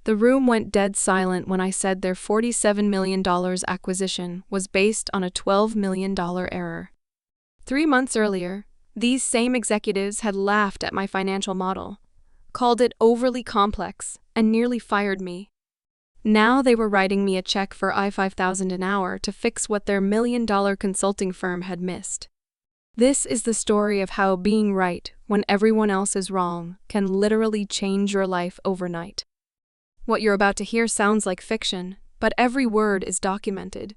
The room went dead silent when I said their $47 million acquisition was based on a $12 million error. 3 months earlier, these same executives had laughed at my financial model, called it overly complex, and nearly fired me. Now they were writing me a check for $5,000 an hour to fix what their $1 million consulting firm had missed. This is the story of how being right when everyone else is wrong can literally change your life overnight. What you're about to hear sounds like fiction, but every word is documented.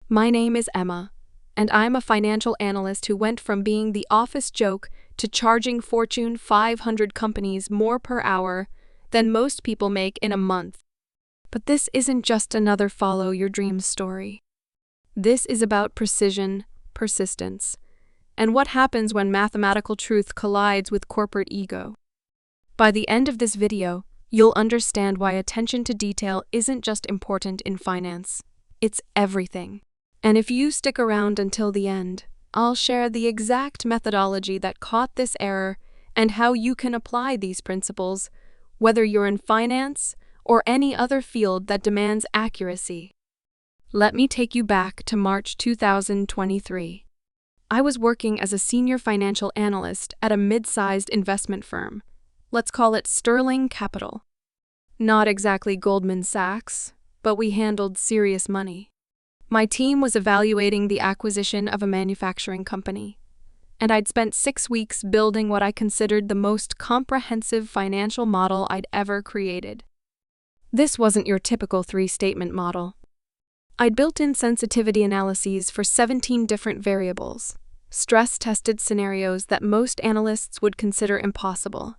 My name is Emma, and I'm a financial analyst who went from being the office joke to charging Fortune 500 companies more per hour than most people make in a month. But this isn't just another follow your dreams story. This is about precision, persistence, and what happens when mathematical truth collides with corporate ego. By the end of this video, you'll understand why attention to detail isn't just important in finance, it's everything. And if you stick around until the end, I'll share the exact methodology that caught this error and how you can apply these principles, whether you're in finance or any other field that demands accuracy. Let me take you back to March 2023. I was working as a senior financial analyst at a mid-sized investment firm. Let's call it Sterling Capital. Not exactly Goldman Sachs, but we handled serious money. My team was evaluating the acquisition of a manufacturing company, and I'd spent 6 weeks building what I considered the most comprehensive financial model I'd ever created. This wasn't your typical 3-statement model. I'd built in sensitivity analyses for 17 different variables, stress-tested scenarios that most analysts would consider impossible,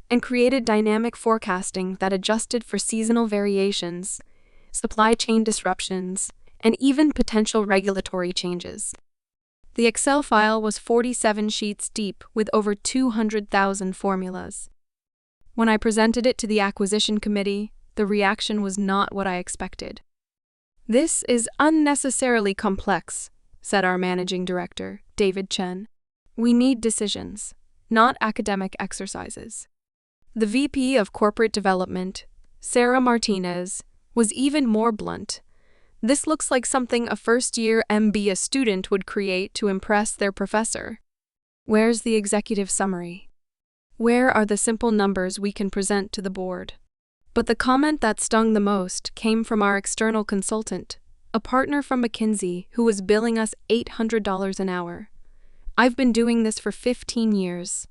and created dynamic forecasting that adjusted for seasonal variations, supply chain disruptions, and even potential regulatory changes. The Excel file was 47 sheets deep with over 200,000 formulas. When I presented it to the acquisition committee, the reaction was not what I expected. "This is unnecessarily complex," said our managing director, David Chen. "We need decisions, not academic exercises." The VP of Corporate Development, Sarah Martinez, was even more blunt. "This looks like something a first-year MBA student would create to impress their professor. Where's the executive summary? Where are the simple numbers we can present to the board?" But the comment that stung the most came from our external consultant, a partner from McKinsey who was billing us $800 an hour. "I've been doing this for 15 years,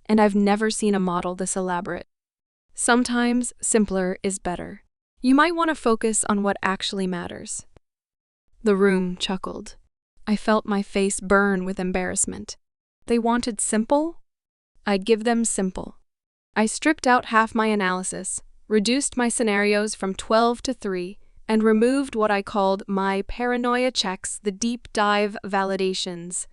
and I've never seen a model this elaborate. Sometimes simpler is better. You might want to focus on what actually matters." The room chuckled. I felt my face burn with embarrassment. They wanted simple? I'd give them simple. I stripped out half my analysis, reduced my scenarios from 12 to 3, and removed what I called my paranoia checks, the deep dive validations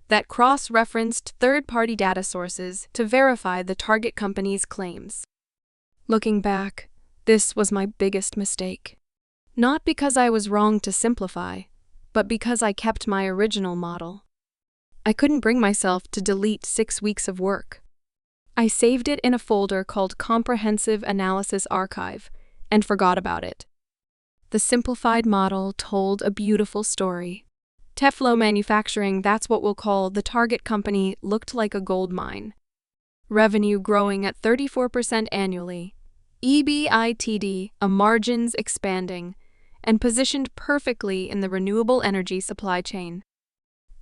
that cross-referenced third-party data sources to verify the target company's claims. Looking back, this was my biggest mistake. Not because I was wrong to simplify, but because I kept my original model. I couldn't bring myself to delete 6 weeks of work. I saved it in a folder called Comprehensive Analysis Archive and forgot about it. The simplified model told a beautiful story. Teflo Manufacturing, that's what we'll call the target company, looked like a gold mine. Revenue growing at 34% annually, EBITDA, margins expanding, and positioned perfectly in the renewable energy supply chain.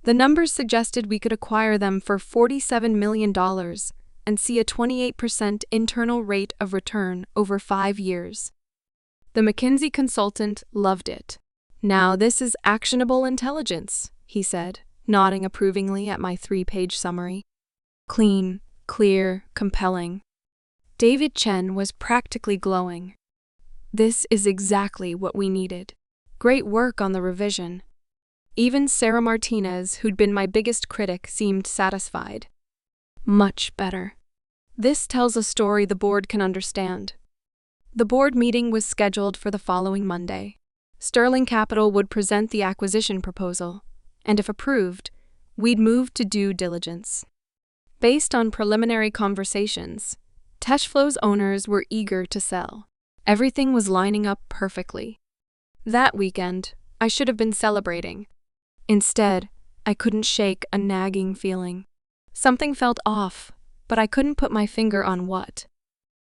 The numbers suggested we could acquire them for $47 million and see a 28% internal rate of return over 5 years. The McKinsey consultant loved it. "Now this is actionable intelligence," he said, nodding approvingly at my 3-page summary. Clean, clear, compelling. David Chen was practically glowing. "This is exactly what we needed. Great work on the revision." Even Sarah Martinez, who'd been my biggest critic, seemed satisfied. "Much better. This tells a story the board can understand." The board meeting was scheduled for the following Monday. Sterling Capital would present the acquisition proposal, and if approved, we'd move to due diligence. Based on preliminary conversations, Teshflo's owners were eager to sell. Everything was lining up perfectly. That weekend, I should have been celebrating. Instead, I couldn't shake a nagging feeling. Something felt off, but I couldn't put my finger on what.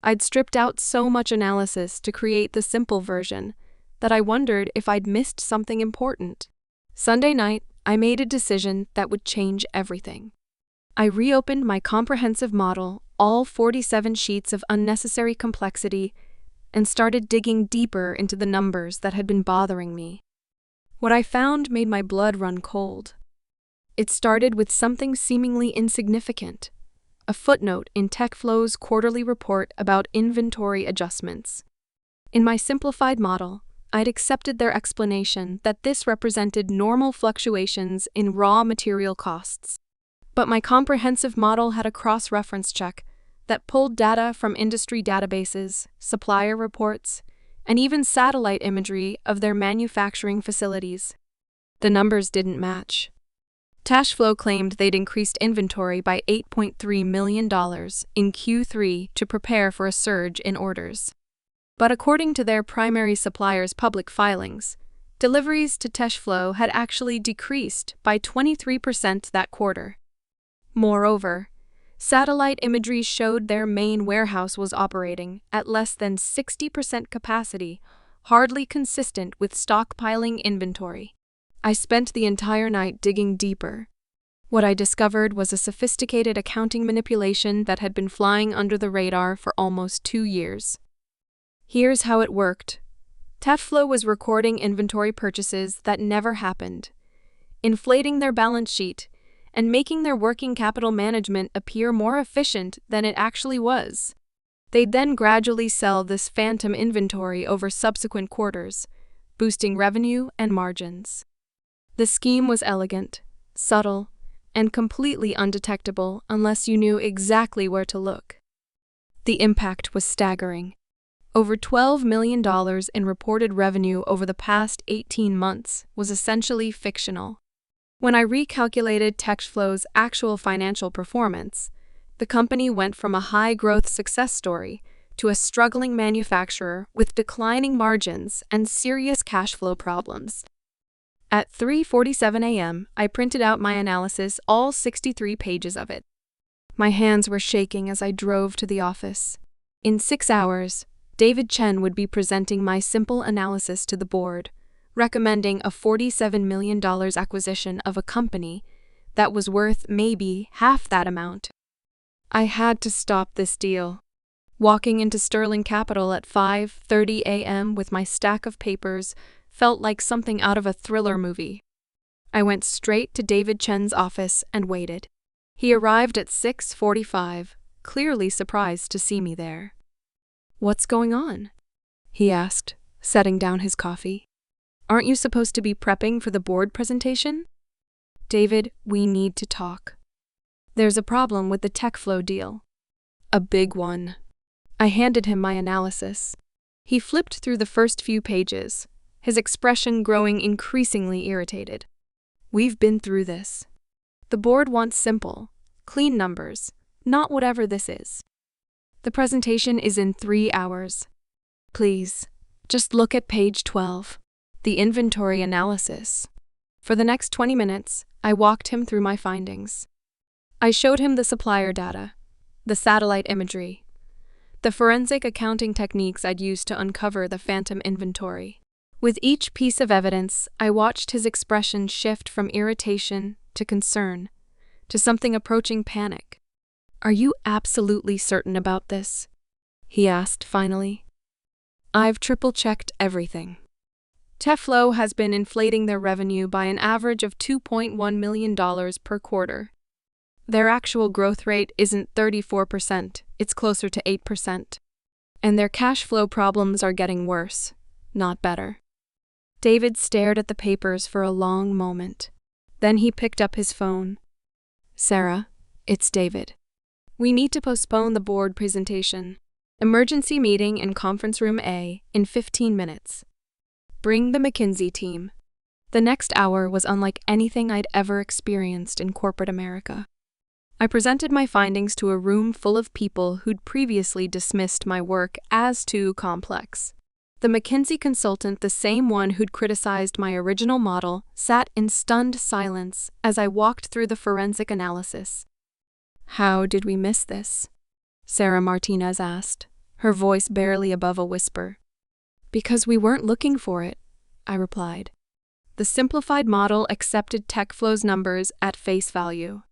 I'd stripped out so much analysis to create the simple version that I wondered if I'd missed something important. Sunday night, I made a decision that would change everything. I reopened my comprehensive model, all 47 sheets of unnecessary complexity, and started digging deeper into the numbers that had been bothering me. What I found made my blood run cold. It started with something seemingly insignificant, a footnote in TechFlow's quarterly report about inventory adjustments. In my simplified model, I'd accepted their explanation that this represented normal fluctuations in raw material costs. But my comprehensive model had a cross-reference check that pulled data from industry databases, supplier reports, and even satellite imagery of their manufacturing facilities. The numbers didn't match. Cashflow claimed they'd increased inventory by $8.3 million in Q3 to prepare for a surge in orders. But according to their primary supplier's public filings, deliveries to Cashflow had actually decreased by 23% that quarter. Moreover, satellite imagery showed their main warehouse was operating at less than 60% capacity, hardly consistent with stockpiling inventory. I spent the entire night digging deeper. What I discovered was a sophisticated accounting manipulation that had been flying under the radar for almost 2 years. Here's how it worked. Cashflow was recording inventory purchases that never happened, inflating their balance sheet, and making their working capital management appear more efficient than it actually was. They'd then gradually sell this phantom inventory over subsequent quarters, boosting revenue and margins. The scheme was elegant, subtle, and completely undetectable unless you knew exactly where to look. The impact was staggering. Over $12 million in reported revenue over the past 18 months was essentially fictional. When I recalculated Cashflow's actual financial performance, the company went from a high-growth success story to a struggling manufacturer with declining margins and serious cash flow problems. At 3:47 a.m., I printed out my analysis, all 63 pages of it. My hands were shaking as I drove to the office. In 6 hours, David Chen would be presenting my simple analysis to the board, recommending a $47 million acquisition of a company that was worth maybe half that amount. I had to stop this deal. Walking into Sterling Capital at 5:30 a.m. with my stack of papers felt like something out of a thriller movie. I went straight to David Chen's office and waited. He arrived at 6:45, clearly surprised to see me there. "What's going on?" he asked, setting down his coffee. "Aren't you supposed to be prepping for the board presentation?" "David, we need to talk. There's a problem with the TechFlow deal. A big one." I handed him my analysis. He flipped through the first few pages, his expression growing increasingly irritated. "We've been through this. The board wants simple, clean numbers, not whatever this is. The presentation is in 3 hours. Please, just look at page 12, the inventory analysis." For the next 20 minutes, I walked him through my findings. I showed him the supplier data, the satellite imagery, the forensic accounting techniques I'd used to uncover the phantom inventory. With each piece of evidence, I watched his expression shift from irritation to concern, to something approaching panic. "Are you absolutely certain about this?" he asked finally. "I've triple-checked everything. Cashflow has been inflating their revenue by an average of $2.1 million per quarter. Their actual growth rate isn't 34%, it's closer to 8%. And their cash flow problems are getting worse, not better." David stared at the papers for a long moment. Then he picked up his phone. "Sarah, it's David. We need to postpone the board presentation. Emergency meeting in conference room A in 15 minutes. Bring the McKinsey team." The next hour was unlike anything I'd ever experienced in corporate America. I presented my findings to a room full of people who'd previously dismissed my work as too complex. The McKinsey consultant, the same one who'd criticized my original model, sat in stunned silence as I walked through the forensic analysis. "How did we miss this?" Sarah Martinez asked, her voice barely above a whisper. "Because we weren't looking for it," I replied. The simplified model accepted TechFlow's numbers at face value.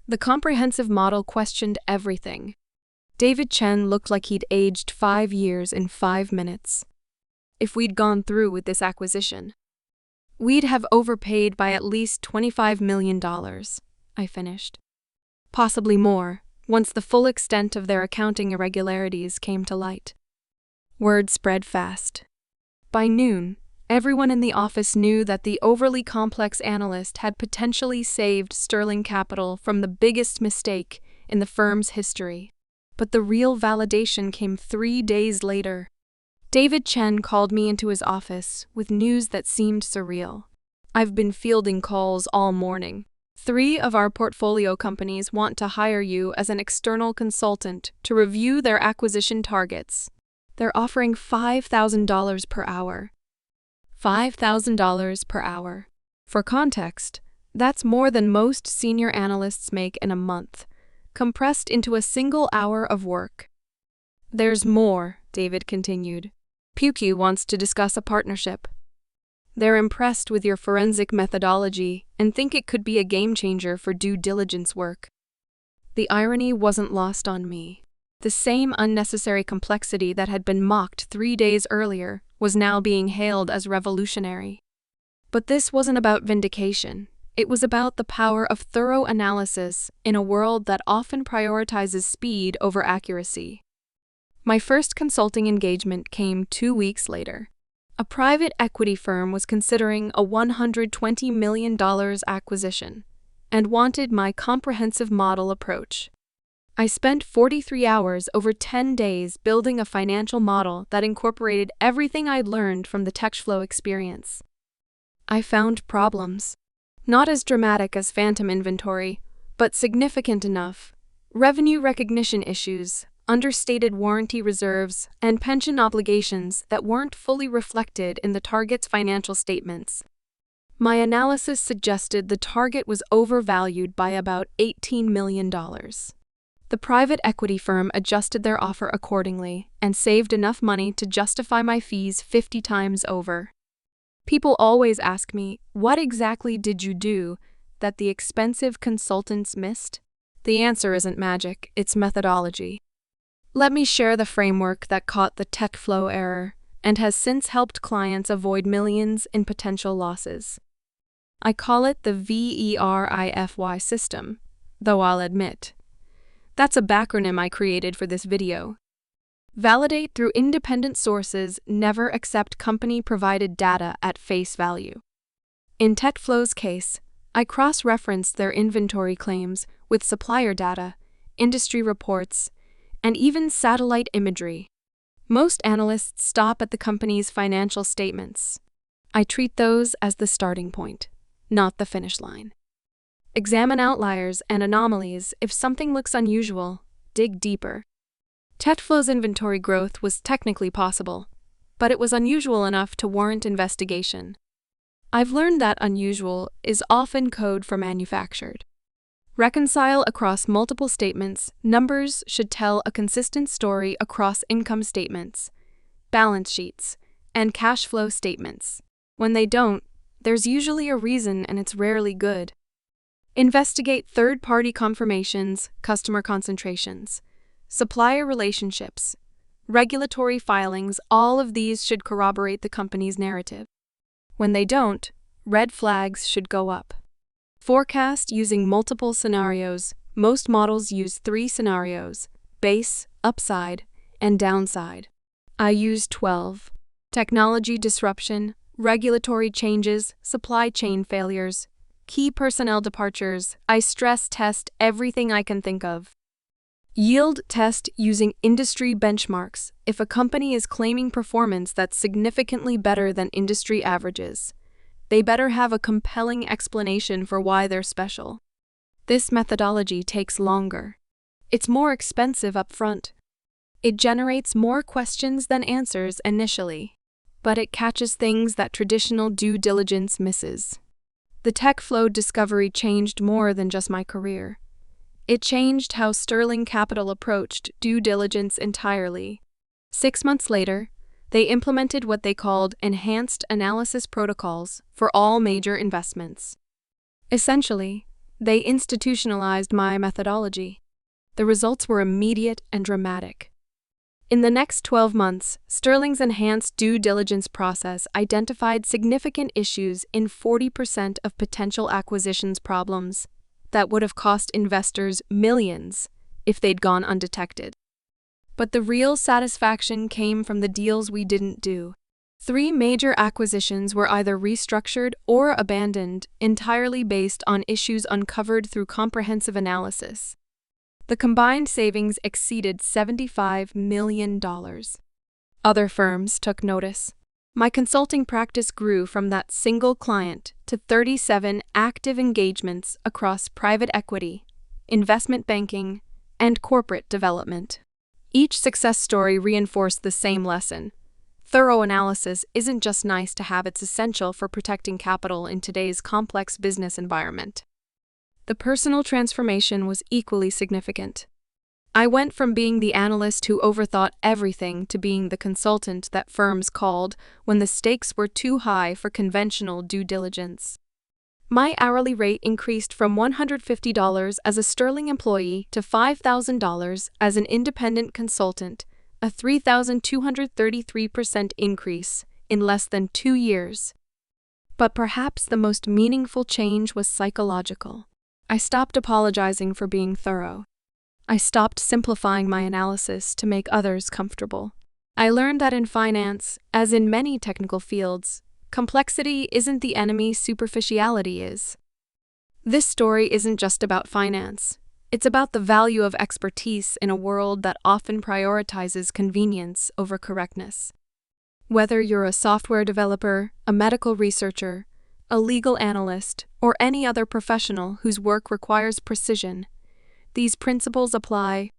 The comprehensive model questioned everything. David Chen looked like he'd aged 5 years in 5 minutes. If we'd gone through with this acquisition, we'd have overpaid by at least $25 million, I finished. Possibly more, once the full extent of their accounting irregularities came to light. Word spread fast. By noon, everyone in the office knew that the overly complex analyst had potentially saved Sterling Capital from the biggest mistake in the firm's history. But the real validation came 3 days later. David Chen called me into his office with news that seemed surreal. "I've been fielding calls all morning. 3 of our portfolio companies want to hire you as an external consultant to review their acquisition targets. They're offering $5,000 per hour. $5,000 per hour. For context, that's more than most senior analysts make in a month, compressed into a single hour of work." "There's more," David continued. "Puky wants to discuss a partnership. They're impressed with your forensic methodology and think it could be a game changer for due diligence work." The irony wasn't lost on me. The same unnecessary complexity that had been mocked 3 days earlier was now being hailed as revolutionary. But this wasn't about vindication. It was about the power of thorough analysis in a world that often prioritizes speed over accuracy. My first consulting engagement came 2 weeks later. A private equity firm was considering a $120 million acquisition and wanted my comprehensive model approach. I spent 43 hours over 10 days building a financial model that incorporated everything I'd learned from the TechFlow experience. I found problems. Not as dramatic as phantom inventory, but significant enough. Revenue recognition issues, understated warranty reserves, and pension obligations that weren't fully reflected in the target's financial statements. My analysis suggested the target was overvalued by about $18 million. The private equity firm adjusted their offer accordingly and saved enough money to justify my fees 50 times over. People always ask me, "What exactly did you do that the expensive consultants missed?" The answer isn't magic, it's methodology. Let me share the framework that caught the TechFlow error and has since helped clients avoid millions in potential losses. I call it the VERIFY system, though I'll admit, that's a backronym I created for this video. Validate through independent sources, never accept company-provided data at face value. In TechFlow's case, I cross-referenced their inventory claims with supplier data, industry reports, and even satellite imagery. Most analysts stop at the company's financial statements. I treat those as the starting point, not the finish line. Examine outliers and anomalies. If something looks unusual, dig deeper. TechFlow's inventory growth was technically possible, but it was unusual enough to warrant investigation. I've learned that unusual is often code for manufactured. Reconcile across multiple statements. Numbers should tell a consistent story across income statements, balance sheets, and cash flow statements. When they don't, there's usually a reason and it's rarely good. Investigate third-party confirmations, customer concentrations, supplier relationships, regulatory filings. All of these should corroborate the company's narrative. When they don't, red flags should go up. Forecast using multiple scenarios. Most models use 3 scenarios: base, upside, and downside. I use 12. Technology disruption, regulatory changes, supply chain failures, key personnel departures. I stress test everything I can think of. Yield test using industry benchmarks. If a company is claiming performance that's significantly better than industry averages, they better have a compelling explanation for why they're special. This methodology takes longer. It's more expensive upfront. It generates more questions than answers initially, but it catches things that traditional due diligence misses. The TechFlow discovery changed more than just my career. It changed how Sterling Capital approached due diligence entirely. 6 months later, they implemented what they called enhanced analysis protocols for all major investments. Essentially, they institutionalized my methodology. The results were immediate and dramatic. In the next 12 months, Sterling's enhanced due diligence process identified significant issues in 40% of potential acquisitions problems that would have cost investors millions if they'd gone undetected. But the real satisfaction came from the deals we didn't do. 3 major acquisitions were either restructured or abandoned entirely based on issues uncovered through comprehensive analysis. The combined savings exceeded $75 million. Other firms took notice. My consulting practice grew from that single client to 37 active engagements across private equity, investment banking, and corporate development. Each success story reinforced the same lesson. Thorough analysis isn't just nice to have, it's essential for protecting capital in today's complex business environment. The personal transformation was equally significant. I went from being the analyst who overthought everything to being the consultant that firms called when the stakes were too high for conventional due diligence. My hourly rate increased from $150 as a Sterling employee to $5,000 as an independent consultant, a 3,233% increase in less than 2 years. But perhaps the most meaningful change was psychological. I stopped apologizing for being thorough. I stopped simplifying my analysis to make others comfortable. I learned that in finance, as in many technical fields, complexity isn't the enemy superficiality is. This story isn't just about finance. It's about the value of expertise in a world that often prioritizes convenience over correctness. Whether you're a software developer, a medical researcher, a legal analyst, or any other professional whose work requires precision, these principles apply.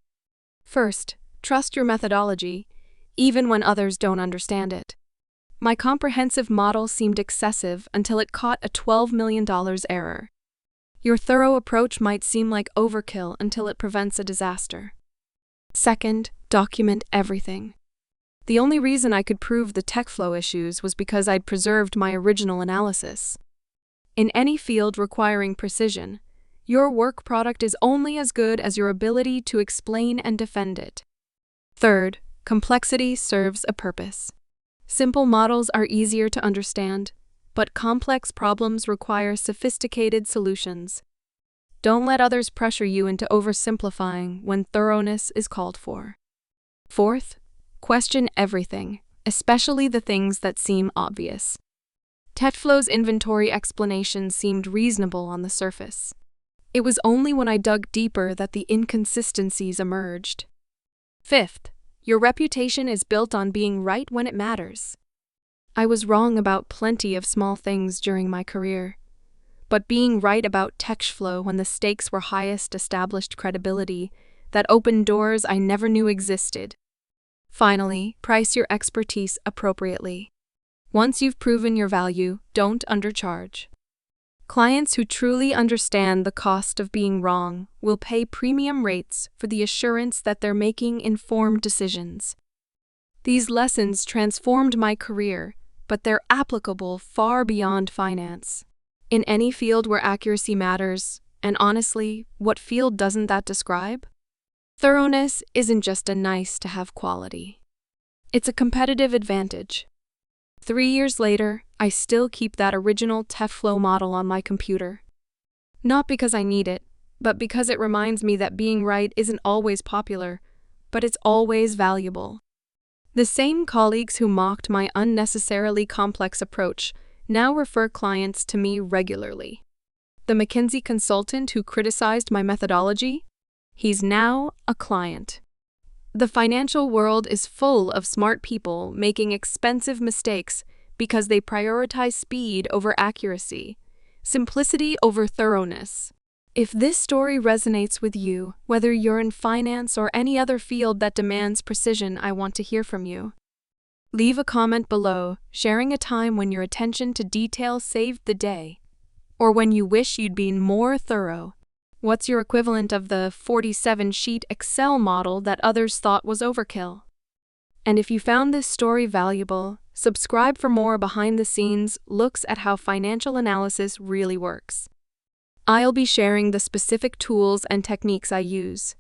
First, trust your methodology, even when others don't understand it. My comprehensive model seemed excessive until it caught a $12 million error. Your thorough approach might seem like overkill until it prevents a disaster. Second, document everything. The only reason I could prove the TechFlow issues was because I'd preserved my original analysis. In any field requiring precision, your work product is only as good as your ability to explain and defend it. Third, complexity serves a purpose. Simple models are easier to understand, but complex problems require sophisticated solutions. Don't let others pressure you into oversimplifying when thoroughness is called for. Fourth, question everything, especially the things that seem obvious. TechFlow's inventory explanation seemed reasonable on the surface. It was only when I dug deeper that the inconsistencies emerged. Fifth, your reputation is built on being right when it matters. I was wrong about plenty of small things during my career, but being right about TechFlow when the stakes were highest established credibility that opened doors I never knew existed. Finally, price your expertise appropriately. Once you've proven your value, don't undercharge. Clients who truly understand the cost of being wrong will pay premium rates for the assurance that they're making informed decisions. These lessons transformed my career, but they're applicable far beyond finance. In any field where accuracy matters, and honestly, what field doesn't that describe? Thoroughness isn't just a nice-to-have quality. It's a competitive advantage. 3 years later, I still keep that original TechFlow model on my computer. Not because I need it, but because it reminds me that being right isn't always popular, but it's always valuable. The same colleagues who mocked my unnecessarily complex approach now refer clients to me regularly. The McKinsey consultant who criticized my methodology? He's now a client. The financial world is full of smart people making expensive mistakes because they prioritize speed over accuracy, simplicity over thoroughness. If this story resonates with you, whether you're in finance or any other field that demands precision, I want to hear from you. Leave a comment below, sharing a time when your attention to detail saved the day, or when you wish you'd been more thorough. What's your equivalent of the 47-sheet Excel model that others thought was overkill? And if you found this story valuable, subscribe for more behind-the-scenes looks at how financial analysis really works. I'll be sharing the specific tools and techniques I use,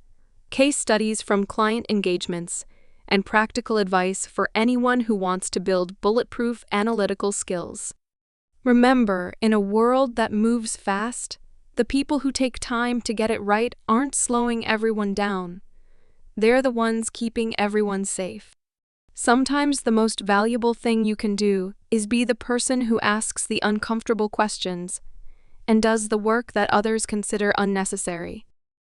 case studies from client engagements, and practical advice for anyone who wants to build bulletproof analytical skills. Remember, in a world that moves fast, the people who take time to get it right aren't slowing everyone down. They're the ones keeping everyone safe. Sometimes the most valuable thing you can do is be the person who asks the uncomfortable questions and does the work that others consider unnecessary.